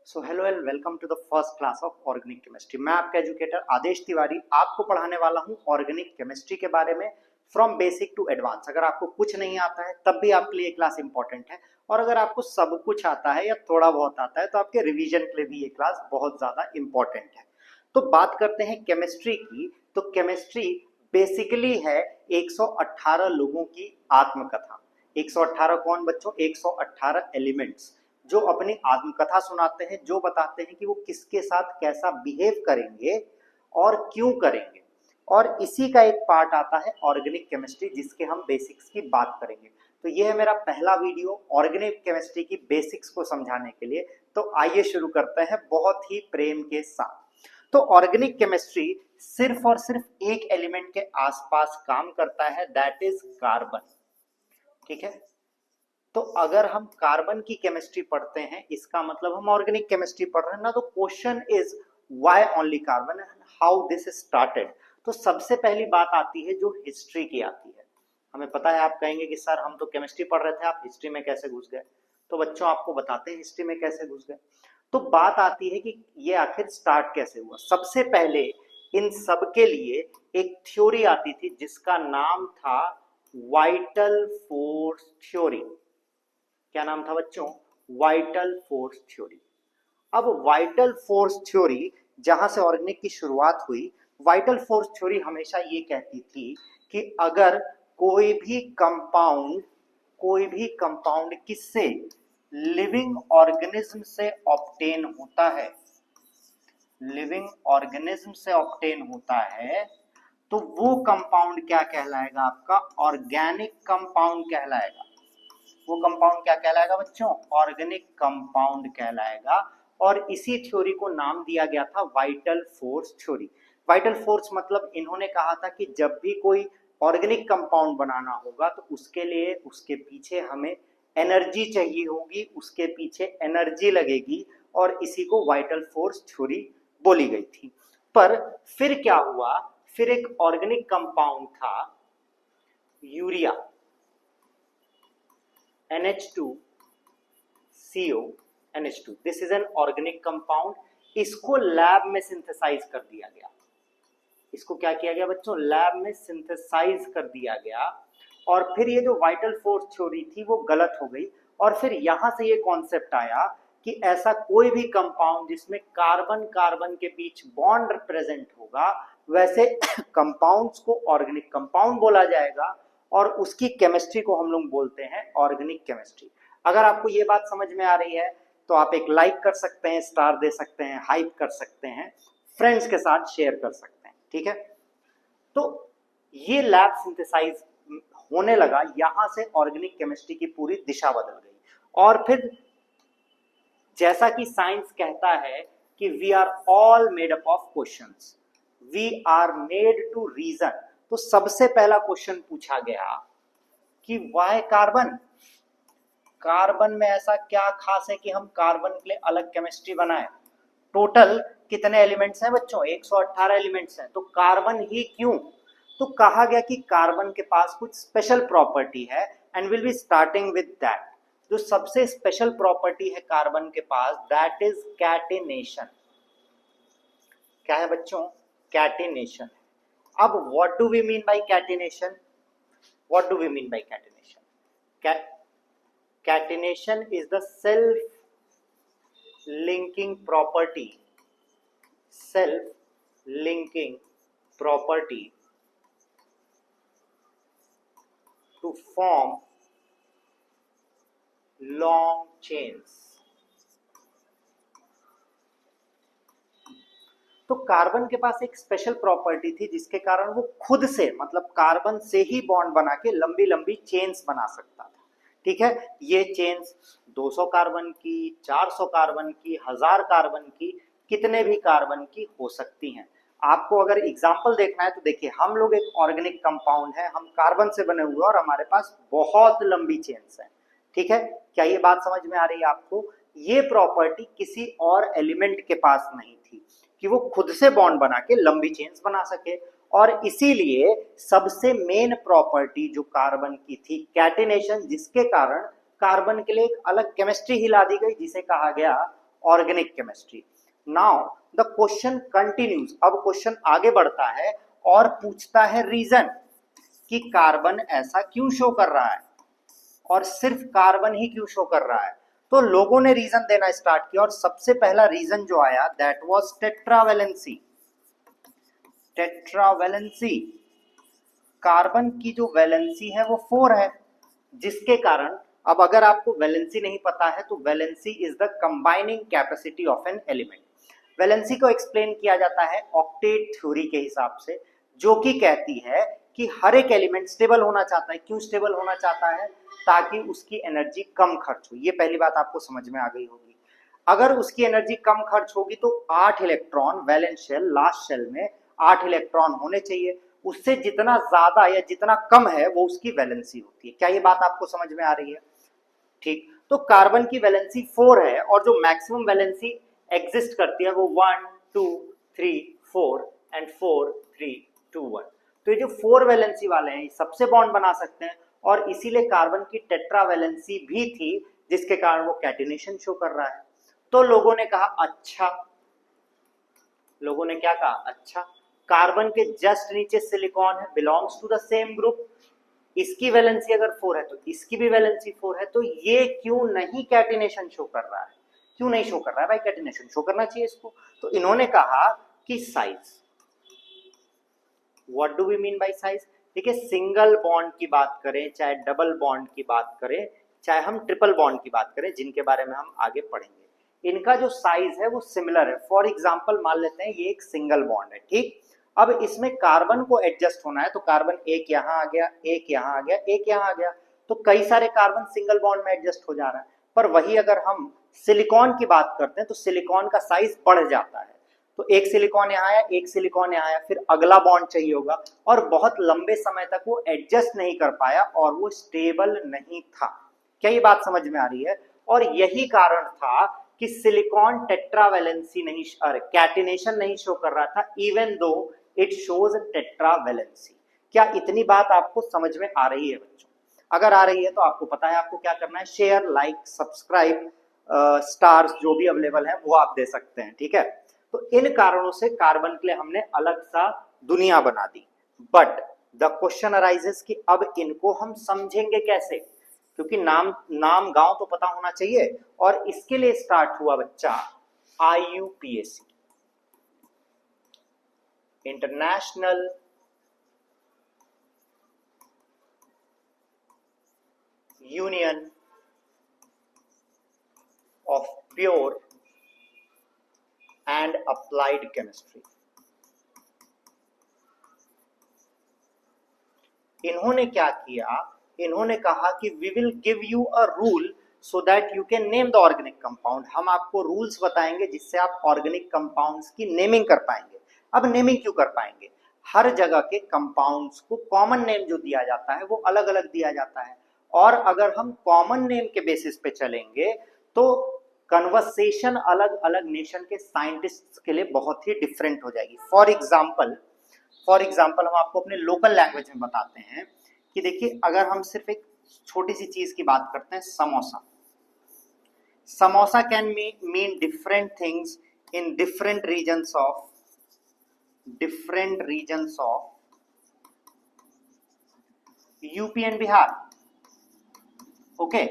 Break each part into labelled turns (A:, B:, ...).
A: So hello and welcome to the first class of organic chemistry. मैं आपका educator आदेश तिवारी आपको पढ़ाने वाला हूं ऑर्गेनिक केमिस्ट्री के बारे में फ्रॉम बेसिक टू एडवांस। अगर आपको कुछ नहीं आता है तब भी आपके लिए ये क्लास इंपॉर्टेंट है, और अगर आपको सब कुछ आता है या थोड़ा बहुत आता है तो आपके रिवीजन के लिए भी ये क्लास बहुत ज्यादा इंपॉर्टेंट है। तो बात करते हैं केमिस्ट्री की। तो केमिस्ट्री बेसिकली है 118 लोगों की आत्मकथा। 118 कौन बच्चों? 118 एलिमेंट्स जो अपनी आत्मकथा सुनाते हैं, जो बताते हैं कि वो किसके साथ कैसा बिहेव करेंगे और क्यों करेंगे। और इसी का एक पार्ट आता है ऑर्गेनिक केमिस्ट्री, जिसके हम बेसिक्स की बात करेंगे। तो ये है मेरा पहला वीडियो ऑर्गेनिक केमिस्ट्री की बेसिक्स को समझाने के लिए। तो आइए शुरू करते हैं बहुत ही प्रेम के साथ। तो ऑर्गेनिक केमिस्ट्री सिर्फ और सिर्फ एक एलिमेंट के आसपास काम करता है, दैट इज कार्बन। ठीक है, तो अगर हम कार्बन की केमिस्ट्री पढ़ते हैं इसका मतलब हम ऑर्गेनिक केमिस्ट्री पढ़ रहे हैं ना। तो question is why only carbon and how this started. तो सबसे पहली बात आती है जो हिस्ट्री की आती है। हमें पता है, आप कहेंगे कि सर हम तो केमिस्ट्री पढ़ रहे थे, आप हिस्ट्री में कैसे घुस गए? तो बच्चों आपको बताते हैं हिस्ट्री में कैसे घुस गए। तो बात आती है कि ये आखिर स्टार्ट कैसे हुआ। सबसे पहले इन सब के लिए एक थ्योरी आती थी जिसका नाम था वाइटल फोर्स थ्योरी। क्या नाम था बच्चों? Vital force theory. अब वाइटल फोर्स थ्योरी जहां से ऑर्गेनिक की शुरुआत हुई, वाइटल फोर्स थ्योरी हमेशा ये कहती थी कि अगर कोई भी कंपाउंड किससे? लिविंग ऑर्गेनिज्म से ऑब्टेन होता है, लिविंग ऑर्गेनिज्म से ऑब्टेन होता है, तो वो कंपाउंड क्या कहलाएगा? आपका ऑर्गेनिक कंपाउंड कहलाएगा। वो कंपाउंड क्या कहलाएगा बच्चों? ऑर्गेनिक कंपाउंड कहलाएगा। और इसी थ्योरी को नाम दिया गया था vital force theory. Vital force मतलब इन्होंने कहा था कि जब भी कोई ऑर्गेनिक कंपाउंड बनाना होगा तो उसके लिए उसके पीछे हमें एनर्जी चाहिए होगी, उसके पीछे एनर्जी लगेगी, और इसी को वाइटल फोर्स थ्योरी बोली गई थी। पर फिर क्या हुआ? फिर एक ऑर्गेनिक कंपाउंड था urea, NH2CO NH2। This is an organic compound. इसको लैब में सिंथेसाइज कर दिया गया। इसको क्या किया गया बच्चों? लैब में सिंथेसाइज कर दिया गया। और फिर ये जो वाइटल फोर्स थ्योरी थी वो गलत हो गई, और फिर यहां से ये कॉन्सेप्ट आया कि ऐसा कोई भी कंपाउंड जिसमें कार्बन कार्बन के बीच बॉन्ड प्रेजेंट होगा, वैसे कंपाउंड्स को ऑर्गेनिक कंपाउंड बोला जाएगा, और उसकी केमिस्ट्री को हम लोग बोलते हैं ऑर्गेनिक केमिस्ट्री। अगर आपको ये बात समझ में आ रही है तो आप एक लाइक कर सकते हैं, स्टार दे सकते हैं, हाइप कर सकते हैं, फ्रेंड्स के साथ शेयर कर सकते हैं। ठीक है, तो ये लैब सिंथेसाइज होने लगा, यहां से ऑर्गेनिक केमिस्ट्री की पूरी दिशा बदल गई। और फिर जैसा कि साइंस कहता है कि we are all made up of questions, we are made to reason. तो सबसे पहला क्वेश्चन पूछा गया कि व्हाई कार्बन? कार्बन में ऐसा क्या खास है कि हम कार्बन के लिए अलग केमिस्ट्री बनाएं? टोटल कितने एलिमेंट्स हैं बच्चों? 118 एलिमेंट्स हैं, तो कार्बन ही क्यों? तो कहा गया कि कार्बन के पास कुछ स्पेशल प्रॉपर्टी है, and will be starting with that. जो सबसे स्पेशल प्रॉपर्टी है कार्बन के पास, दैट इज कैटिनेशन। क्या है बच्चों? कैटिनेशन। अब what do we mean by catenation? What do we mean by catenation? Catenation is the self linking property, self linking property to form long chains। तो carbon के पास एक special property थी जिसके कारण वो खुद से, मतलब कार्बन से ही बॉन्ड बना के लंबी लंबी चेन्स बना सकता था। ठीक है, ये चेन्स 200 कार्बन की, 400 कार्बन की, 1000 कार्बन की, कितने भी कार्बन की हो सकती हैं। आपको अगर एग्जाम्पल देखना है तो देखिए, हम लोग एक ऑर्गेनिक कंपाउंड है, हम कार्बन से बने हुए और हमारे पास बहुत लंबी चेन्स हैं। ठीक है, क्या ये बात समझ में आ रही है आपको? ये प्रॉपर्टी किसी और एलिमेंट के पास नहीं थी कि वो खुद से बॉन्ड बना के लंबी चेन्स बना सके। और इसीलिए सबसे मेन प्रॉपर्टी जो कार्बन की थी कैटिनेशन, जिसके कारण कार्बन के लिए एक अलग केमिस्ट्री ही ला दी गई जिसे कहा गया organic chemistry. Now the question continues, अब क्वेश्चन आगे बढ़ता है और पूछता है रीजन कि कार्बन ऐसा क्यों शो कर रहा है और सिर्फ कार्बन ही क्यों शो कर रहा है। तो लोगों ने रीजन देना स्टार्ट किया और सबसे पहला रीजन जो आया that was tetravalency. Tetravalency, carbon की जो वैलेंसी है वो 4 है, जिसके कारण अब अगर आपको वैलेंसी नहीं पता है तो valency is the combining capacity of an element. Valency को एक्सप्लेन किया जाता है ऑक्टेट थ्योरी के हिसाब से, जो कि कहती है कि हर एक एलिमेंट स्टेबल होना चाहता है। क्यों स्टेबल होना चाहता है? ताकि उसकी एनर्जी कम खर्च हो। ये पहली बात आपको समझ में आ गई होगी। अगर उसकी एनर्जी कम खर्च होगी तो 8 electron valence shell, last shell में 8 इलेक्ट्रॉन होने चाहिए। उससे जितना ज्यादा या जितना कम है वो उसकी वैलेंसी होती है। क्या ये बात आपको समझ में आ रही है? ठीक, तो कार्बन की वैलेंसी 4 है और जो मैक्सिमम वैलेंसी एग्जिस्ट करती है वो 1 2 3 4 एंड 4 3 2 1। तो ये जो 4 वैलेंसी वाले हैं सबसे बॉन्ड बना सकते हैं और इसीलिए कार्बन की टेट्रा वैलेंसी भी थी, जिसके कारण वो कैटिनेशन शो कर रहा है। तो लोगों ने कहा अच्छा, लोगों ने क्या कहा? अच्छा, कार्बन के जस्ट नीचे सिलिकॉन है, belongs to the same group, इसकी वैलेंसी अगर 4 है तो इसकी भी वैलेंसी 4 है, तो ये क्यों नहीं कैटिनेशन शो कर रहा है? क्यों नहीं शो कर रहा है भाई? कैटिनेशन शो करना चाहिए इसको। तो इन्होंने कहा कि size. What do we mean by size? देखिए, सिंगल बॉन्ड की बात करें, चाहे डबल बॉन्ड की बात करें, चाहे हम ट्रिपल बॉन्ड की बात करें, जिनके बारे में हम आगे पढ़ेंगे, इनका जो साइज है वो सिमिलर है। फॉर एग्जांपल मान लेते हैं ये एक सिंगल बॉन्ड है, ठीक। अब इसमें कार्बन को एडजस्ट होना है, तो कार्बन एक यहां आ गया, एक यहां आ गया, एक यहां आ गया, तो कई सारे कार्बन सिंगल बॉन्ड में एडजस्ट हो जा रहा है। पर वही अगर हम सिलिकॉन की बात करते हैं तो सिलिकॉन का साइज बढ़ जाता है। तो एक सिलिकॉन यहाँ आया, एक सिलिकॉन यहाँ आया, फिर अगला बॉन्ड चाहिए होगा और बहुत लंबे समय तक वो एडजस्ट नहीं कर पाया और वो स्टेबल नहीं था। क्या ये बात समझ में आ रही है? और यही कारण था कि सिलिकॉन टेट्रावैलेंसी नहीं, कैटिनेशन नहीं शो कर रहा था, even though it shows tetravalency. क्या इतनी बात आपको समझ में आ रही है बच्चों? अगर आ रही है तो आपको पता है आपको क्या करना है, शेयर, लाइक, सब्सक्राइब, स्टार्स जो भी अवेलेबल है वो आप दे सकते हैं, ठीक है। तो इन कारणों से कार्बन के लिए हमने अलग सा दुनिया बना दी। बट द क्वेश्चन अराइजेस कि अब इनको हम समझेंगे कैसे, क्योंकि नाम गांव तो पता होना चाहिए। और इसके लिए स्टार्ट हुआ बच्चा IUPAC, international union of pure and applied chemistry. इन्होंने क्या किया? इन्होंने कहा कि we will give you a rule so that you can name the organic compound. हम आपको रूल्स बताएंगे जिससे आप ऑर्गेनिक कंपाउंड्स की नेमिंग कर पाएंगे। अब नेमिंग क्यों कर पाएंगे? हर जगह के कंपाउंड्स को कॉमन नेम जो दिया जाता है वो अलग अलग दिया जाता है, और अगर हम कॉमन नेम के बेसिस पे चलेंगे तो कन्वर्सेशन अलग अलग नेशन के साइंटिस्ट के लिए बहुत ही डिफरेंट हो जाएगी। फॉर एग्जाम्पल हम आपको अपने लोकल लैंग्वेज में बताते हैं कि देखिए, अगर हम सिर्फ एक छोटी सी चीज की बात करते हैं, samosa. Samosa can mean different things in different regions of UP and Bihar. Okay,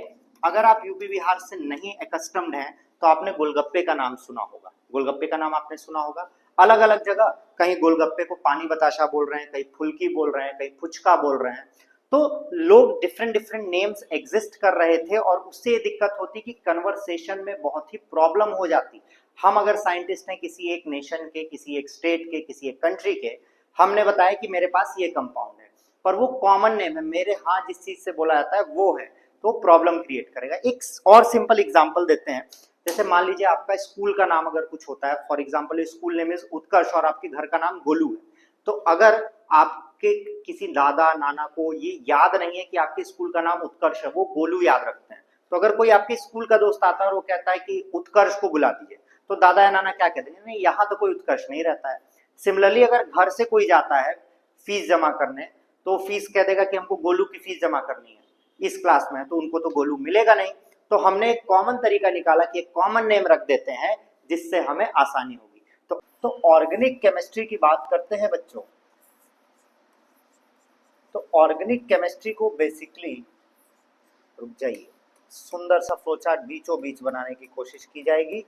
A: अगर आप यूपी बिहार से नहीं एकस्टम्ड हैं तो आपने गोलगप्पे का नाम सुना होगा। गोलगप्पे का नाम आपने सुना होगा। अलग अलग जगह कहीं गोलगप्पे को पानी बताशा बोल रहे हैं, कहीं फुल्की बोल रहे हैं, कहीं फुचका बोल रहे हैं। तो लोग डिफरेंट नेम्स एग्जिस्ट कर रहे थे और उससे ये दिक्कत होती कि कन्वर्सेशन में बहुत ही प्रॉब्लम हो जाती। हम अगर साइंटिस्ट हैं किसी एक नेशन के, किसी एक स्टेट के, किसी एक कंट्री के, हमने बताया कि मेरे पास ये कंपाउंड है, पर वो कॉमन नेम है, मेरे यहाँ जिस चीज से बोला जाता है वो है, तो प्रॉब्लम क्रिएट करेगा। एक और सिंपल एग्जांपल देते हैं। जैसे मान लीजिए आपका स्कूल का नाम अगर कुछ होता है, for example school name is Utkarsh और आपके घर का नाम गोलू है, तो अगर आपके किसी दादा नाना को ये याद नहीं है कि आपके स्कूल का नाम उत्कर्ष है, वो गोलू याद रखते हैं, तो अगर कोई आपके स्कूल का दोस्त आता है और वो कहता है कि उत्कर्ष को बुला दीजिए, तो दादा या नाना क्या कहते हैं? नहीं, यहाँ तो कोई उत्कर्ष नहीं रहता है। सिमिलरली अगर घर से कोई जाता है फीस जमा करने, तो फीस कह देगा कि हमको गोलू की फीस जमा करनी है, इस क्लास में है, तो उनको तो गोलू मिलेगा नहीं, तो हमने एक कॉमन तरीका निकाला कि एक कॉमन नेम रख देते हैं जिससे हमें आसानी होगी। तो ऑर्गेनिक केमिस्ट्री की बात करते हैं बच्चों। तो ऑर्गेनिक केमिस्ट्री को बेसिकली, रुक जाइए, सुंदर सा फ्लोचार्ट बीचों बीच बनाने की कोशिश की जाएगी।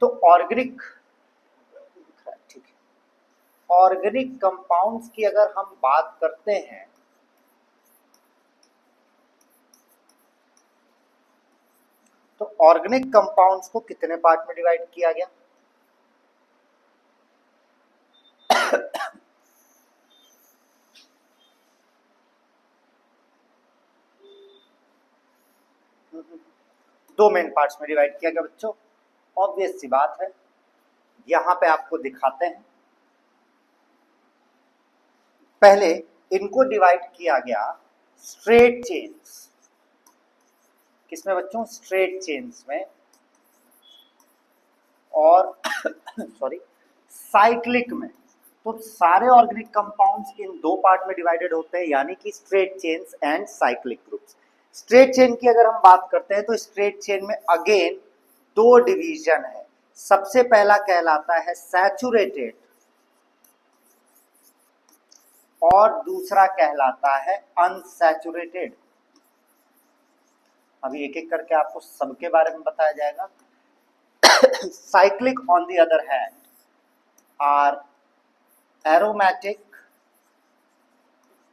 A: तो ऑर्गेनिक, ठीक है, ऑर्गेनिक कंपाउंड्स की अगर हम बात करते हैं तो ऑर्गेनिक कंपाउंड्स को कितने पार्ट में डिवाइड किया गया? दो मेन पार्ट्स में डिवाइड किया गया बच्चों। ऑब्वियस सी बात है, यहां पे आपको दिखाते हैं। पहले इनको डिवाइड किया गया स्ट्रेट चेन्स, किसमें बच्चों? स्ट्रेट चेन्स में, और सॉरी साइक्लिक में। तो सारे ऑर्गेनिक कंपाउंड्स इन दो पार्ट में डिवाइडेड होते हैं, यानी कि straight chains and cyclic groups. Straight chain की अगर हम बात करते हैं तो स्ट्रेट चेन में अगेन दो डिवीजन है। सबसे पहला कहलाता है सैचुरेटेड और दूसरा कहलाता है अनसैचुरेटेड। अभी एक एक करके आपको सबके बारे में बताया जाएगा। Cyclic on the other hand are aromatic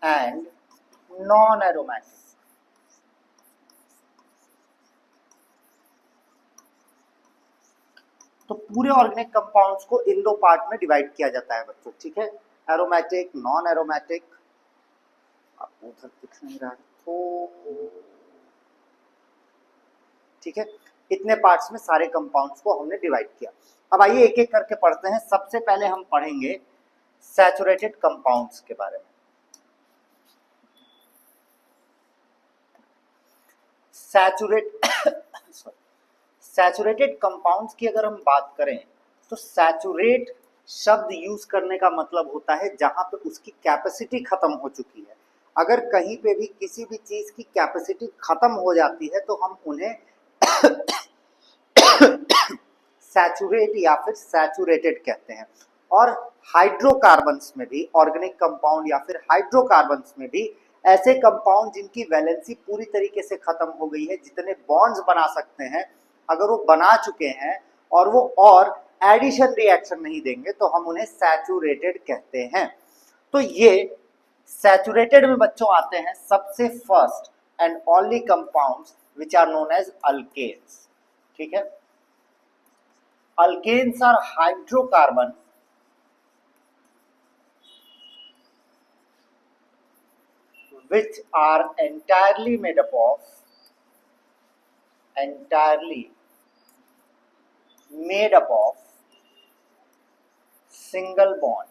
A: and non aromatic. तो पूरे ऑर्गेनिक कंपाउंड्स को इन दो पार्ट में डिवाइड किया जाता है बच्चों, ठीक है? Aromatic, non aromatic. आपको उधर दिख नहीं रहा है तो ठीक है, इतने पार्ट्स में सारे कंपाउंड्स को हमने डिवाइड किया। अब आइए एक एक करके पढ़ते हैं। सबसे पहले हम पढ़ेंगे सैचुरेटेड कंपाउंड्स के बारे में। सैचुरेटेड कंपाउंड्स की अगर हम बात करें तो सैचुरेट शब्द यूज करने का मतलब होता है जहां पे उसकी कैपेसिटी खत्म हो चुकी है। अगर कहीं पे भी किसी भी चीज की कैपेसिटी खत्म हो जाती है तो हम उन्हें सैचुरेट या फिर सैचुरेटेड कहते हैं। और हाइड्रोकार्बन्स में भी, ऑर्गेनिक कंपाउंड या फिर हाइड्रोकार्बन्स में भी ऐसे कंपाउंड जिनकी वैलेंसी पूरी तरीके से खत्म हो गई है, जितने बॉन्ड्स बना सकते हैं, अगर वो बना चुके हैं और वो और एडिशन रिएक्शन नहीं देंगे तो हम उन्हें सैचुरेटेड कहते हैं। तो ये सैचुरेटेड में बच्चों आते हैं सबसे first and only compounds which are known as alkanes, ठीक है? Alkanes are hydrocarbon which are entirely made up of single bond.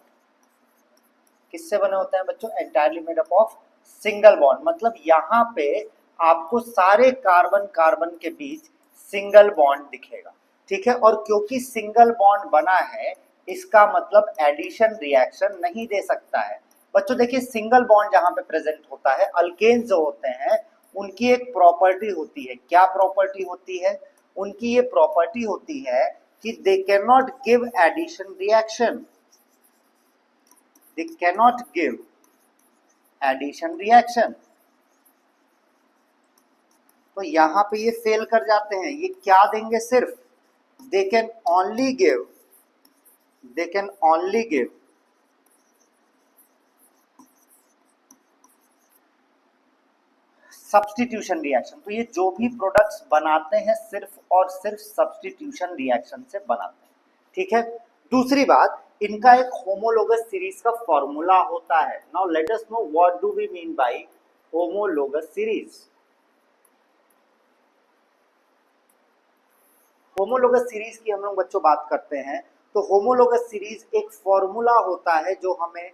A: किससे बने होते हैं बच्चों? Entirely made up of single bond. मतलब यहां पे आपको सारे कार्बन कार्बन के बीच सिंगल बॉन्ड दिखेगा, ठीक है? और क्योंकि सिंगल बॉन्ड बना है इसका मतलब एडिशन रिएक्शन नहीं दे सकता है। बच्चों देखिए, सिंगल बॉन्ड जहां पे प्रेजेंट होता है, अल्केन्स जो होते हैं उनकी एक प्रॉपर्टी होती है। क्या प्रॉपर्टी होती है उनकी? ये प्रॉपर्टी होती है कि they can not give addition reaction, they can not give addition reaction. तो यहां पे ये फेल कर जाते हैं। ये क्या देंगे? सिर्फ they can only give substitution reaction. तो ये जो भी प्रोडक्ट्स बनाते हैं सिर्फ और सिर्फ सब्स्टिट्यूशन रिएक्शन से बनाते हैं, ठीक है? दूसरी बात, इनका एक होमोलोगस सीरीज का फॉर्मूला होता है। Now let us know what do we mean by homologous series. Homologous series की हम लोग बच्चों बात करते हैं तो होमोलोगस सीरीज एक फॉर्मूला होता है जो हमें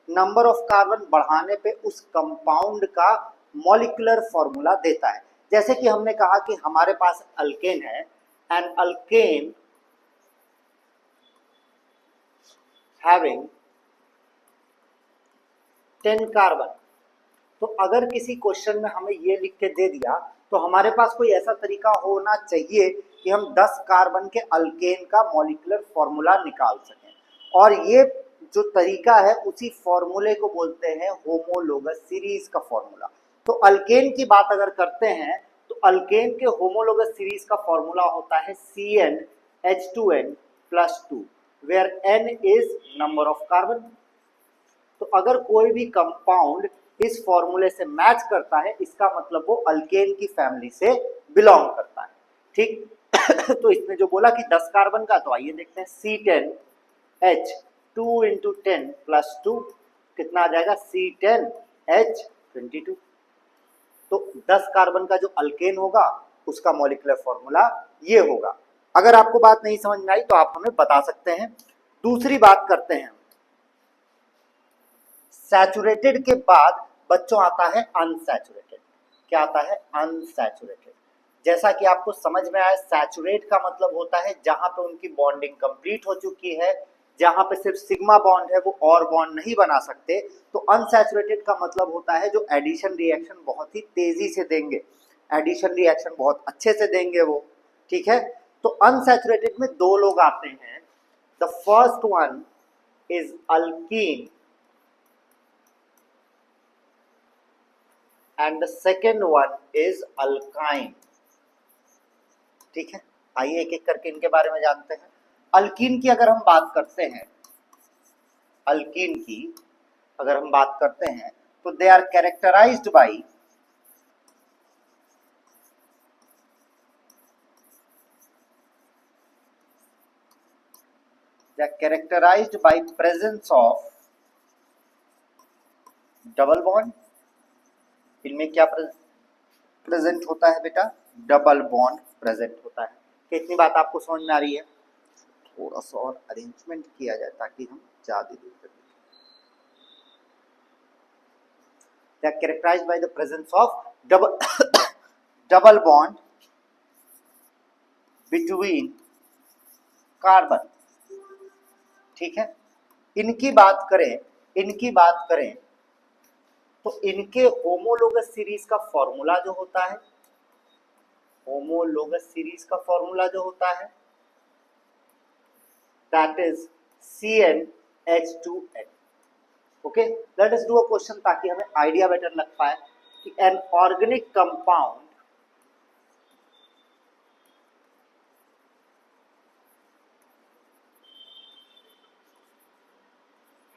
A: नंबर ऑफ कार्बन बढ़ाने पे उस कंपाउंड का मॉलिक्यूलर फॉर्मूला देता है। जैसे कि हमने कहा कि हमारे पास अल्केन है, एंड अल्केन हैविंग 10 कार्बन, तो अगर किसी क्वेश्चन में हमें ये लिख के दे दिया तो हमारे पास कोई ऐसा तरीका होना चाहिए कि हम 10 कार्बन के अल्केन का मॉलिक्यूलर फॉर्मूला निकाल सकें, और ये जो तरीका है उसी फॉर्मूले को बोलते हैं होमोलोगस सीरीज का फॉर्मूला। तो अल्केन की बात अगर करते हैं तो अल्केन के होमोलोगस सीरीज का फॉर्मूला होता है CnH2n+2 where n is number of carbon. तो अगर कोई भी कंपाउंड इस फॉर्मूले से मैच करता है इसका मतलब वो अल्केन की फैमिली से बिलोंग करता है, ठीक। तो इसने जो बोला कि 10 कार्बन का, तो आइए देखते हैं C10H 2 × 10+2 कितना आ जाएगा C10H22। तो 10 कार्बन का जो अल्केन होगा उसका मॉलिक्यूलर फॉर्मूला ये होगा। अगर आपको बात नहीं समझ में आई तो आप हमें बता सकते हैं। दूसरी बात करते हैं, सैचुरेटेड के बाद बच्चों आता है अनसैचुरेटेड। क्या आता है? अनसैचुरेटेड। जैसा कि आपको समझ में आया, सैचुरेट का मतलब होता है जहां पे उनकी बॉन्डिंग कंप्लीट हो चुकी है, जहां पे सिर्फ सिग्मा बॉन्ड है, वो और बॉन्ड नहीं बना सकते। तो अनसैचुरेटेड का मतलब होता है जो एडिशन रिएक्शन बहुत ही तेजी से देंगे, एडिशन रिएक्शन बहुत अच्छे से देंगे वो, ठीक है। तो अनसैचुरेटेड में दो लोग आते हैं। The first one is alkyne and the second one is alkyne, ठीक है। आइए एक एक करके इनके बारे में जानते हैं। अल्कीन की अगर हम बात करते हैं, अल्कीन की अगर हम बात करते हैं तो they are characterized by presence of double bond. इनमें क्या प्रेजेंट होता है बेटा? डबल बॉन्ड प्रेजेंट होता है। कितनी बात आपको समझ में आ रही है? थोड़ा सा और अरेंजमेंट किया जाए ताकि हम ज्यादा दूर तक। They are characterized by the presence of double bond between carbon, ठीक है। इनकी बात करें तो इनके होमोलोगस सीरीज का फॉर्मूला जो होता है, होमोलोगस सीरीज का फॉर्मूला जो होता है that is CnH2n। Okay, let us do a question ताकि हमें आइडिया बेटर लग पाए कि an organic compound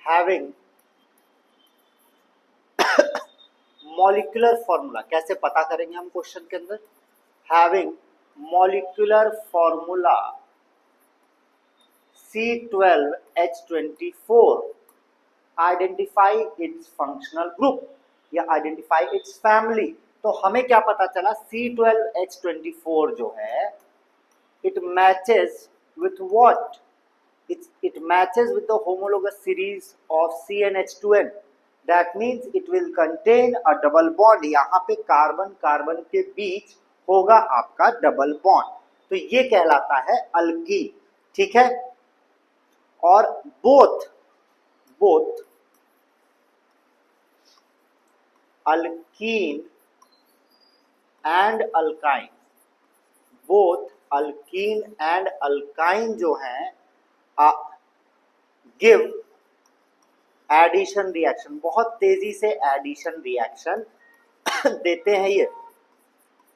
A: having molecular formula, कैसे पता करेंगे हम क्वेश्चन के अंदर? Having molecular formula C12H24, identify it's functional group या आइडेंटिफाई इट्स फैमिली। तो हमें क्या पता चला? C12H24 जो है it matches with what? It matches with the homologous series of CnH2n. That means it will contain a double bond. यहाँ पे कार्बन कार्बन के बीच होगा आपका डबल बॉन्ड, तो ये कहलाता है अल्कीन, ठीक है। और both alkyne and alkyne, both alkyne and alkyne जो हैं गिव एडिशन रिएक्शन, बहुत तेजी से एडिशन रिएक्शन देते हैं ये,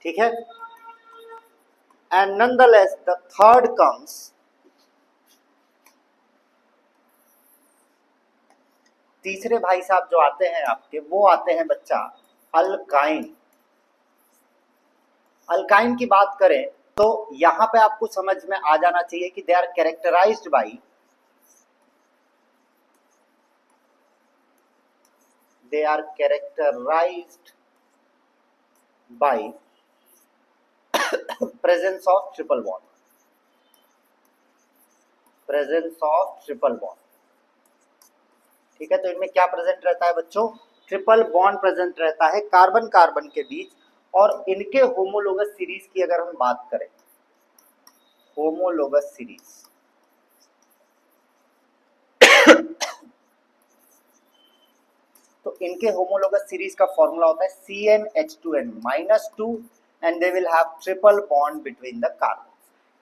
A: ठीक है। And nonetheless the third comes, तीसरे भाई साहब जो आते हैं आपके, वो आते हैं बच्चा अल्काइन। अल्काइन की बात करें तो यहां पे आपको समझ में आ जाना चाहिए कि they are characterized by presence of triple bond, ठीक है। तो इनमें क्या प्रेजेंट रहता है बच्चों? ट्रिपल बॉन्ड प्रेजेंट रहता है कार्बन कार्बन के बीच। और इनके होमोलोगस सीरीज की अगर हम बात करें, होमोलोगस सीरीज, तो इनके होमोलोगस सीरीज का फॉर्मूला होता है CnH2n-2 and they will have triple bond between the carbon.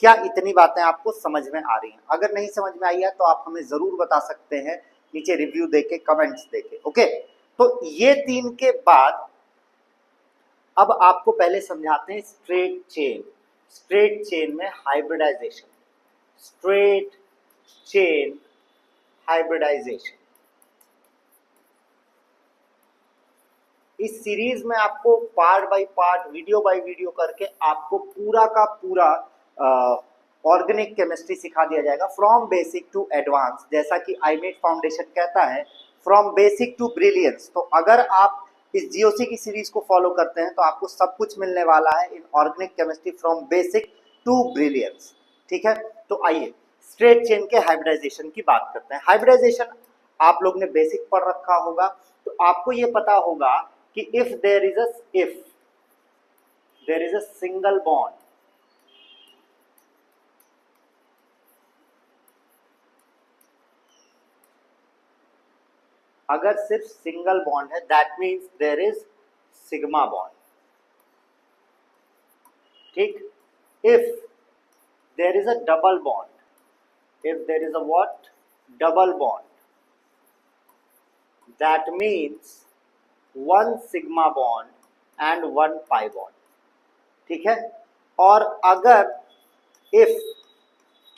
A: क्या इतनी बातें आपको समझ में आ रही हैं? अगर नहीं समझ में आई है तो आप हमें जरूर बता सकते हैं नीचे रिव्यू देके, कमेंट्स देके। ओके, तो ये 3 के बाद अब आपको पहले समझाते हैं स्ट्रेट चेन। स्ट्रेट चेन में हाइब्रिडाइजेशन, स्ट्रेट चेन हाइब्रिडाइजेशन। इस सीरीज में आपको part by part, video by video करके आपको पूरा का पूरा ऑर्गेनिक केमिस्ट्री सिखा दिया जाएगा फ्रॉम बेसिक टू एडवांस। जैसा कि आईमेट फाउंडेशन कहता है फ्रॉम बेसिक टू ब्रिलियंस। तो अगर आप इस जीओसी की सीरीज को फॉलो करते हैं तो आपको सब कुछ मिलने वाला है in organic chemistry from basic to brilliance. ठीक है, तो आइए स्ट्रेट चेन के हाइब्रिडाइजेशन की बात करते हैं। हाइब्रिडाइजेशन आप लोग ने बेसिक पढ़ रखा होगा, तो आपको ये पता होगा कि if there is a single bond, अगर सिर्फ सिंगल बॉन्ड है that means there is sigma bond. ठीक, if there is a double bond, if there is a what, double bond, that means 1 sigma bond and 1 pi bond। ठीक है, और अगर if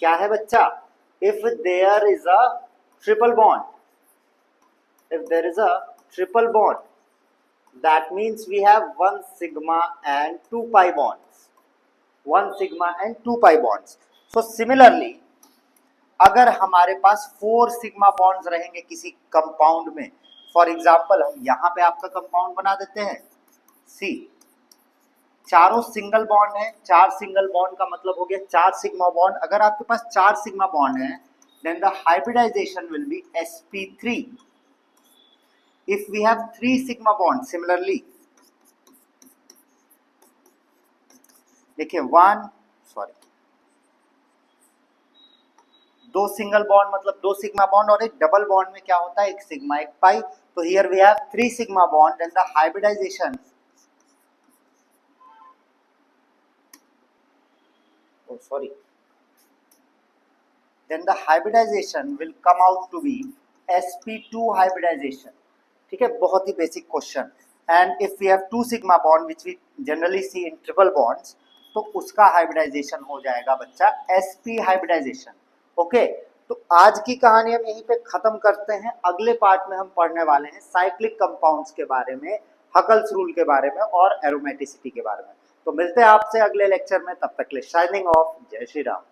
A: क्या है बच्चा, if there is a triple bond, if there is a triple bond that means we have 1 sigma and 2 pi bonds, 1 sigma and 2 pi bonds। so similarly अगर हमारे पास 4 sigma bonds रहेंगे किसी कंपाउंड में, फॉर एग्जांपल हम यहां पे आपका compound बना देते हैं सी, चारों सिंगल बॉन्ड है, 4 सिंगल बॉन्ड का मतलब हो गया 4 सिग्मा बॉन्ड। अगर आपके पास 4 सिग्मा बॉन्ड है then the hybridization will be sp3। If we have 3 sigma bond, similarly देखिए 2 सिंगल बॉन्ड मतलब 2 सिग्मा बॉन्ड, और एक डबल बॉन्ड में क्या होता है, एक सिग्मा एक पाई। तो here we have 3 sigma bond and the hybridization, then the hybridization will come out to be sp2 hybridization। ठीक है, बहुत ही basic question. And if we have 2 sigma bond which we generally see in triple bonds, तो उसका hybridisation हो जाएगा बच्चा sp hybridisation. Okay, तो आज की कहानी हम यहीं पे खत्म करते हैं। अगले पार्ट में हम पढ़ने वाले हैं साइक्लिक कंपाउंड्स के बारे में, हकल्स रूल के बारे में और एरोमेटिसिटी के बारे में। तो मिलते हैं आपसे अगले लेक्चर में, तब तक के लिए साइनिंग ऑफ, जय श्री राम।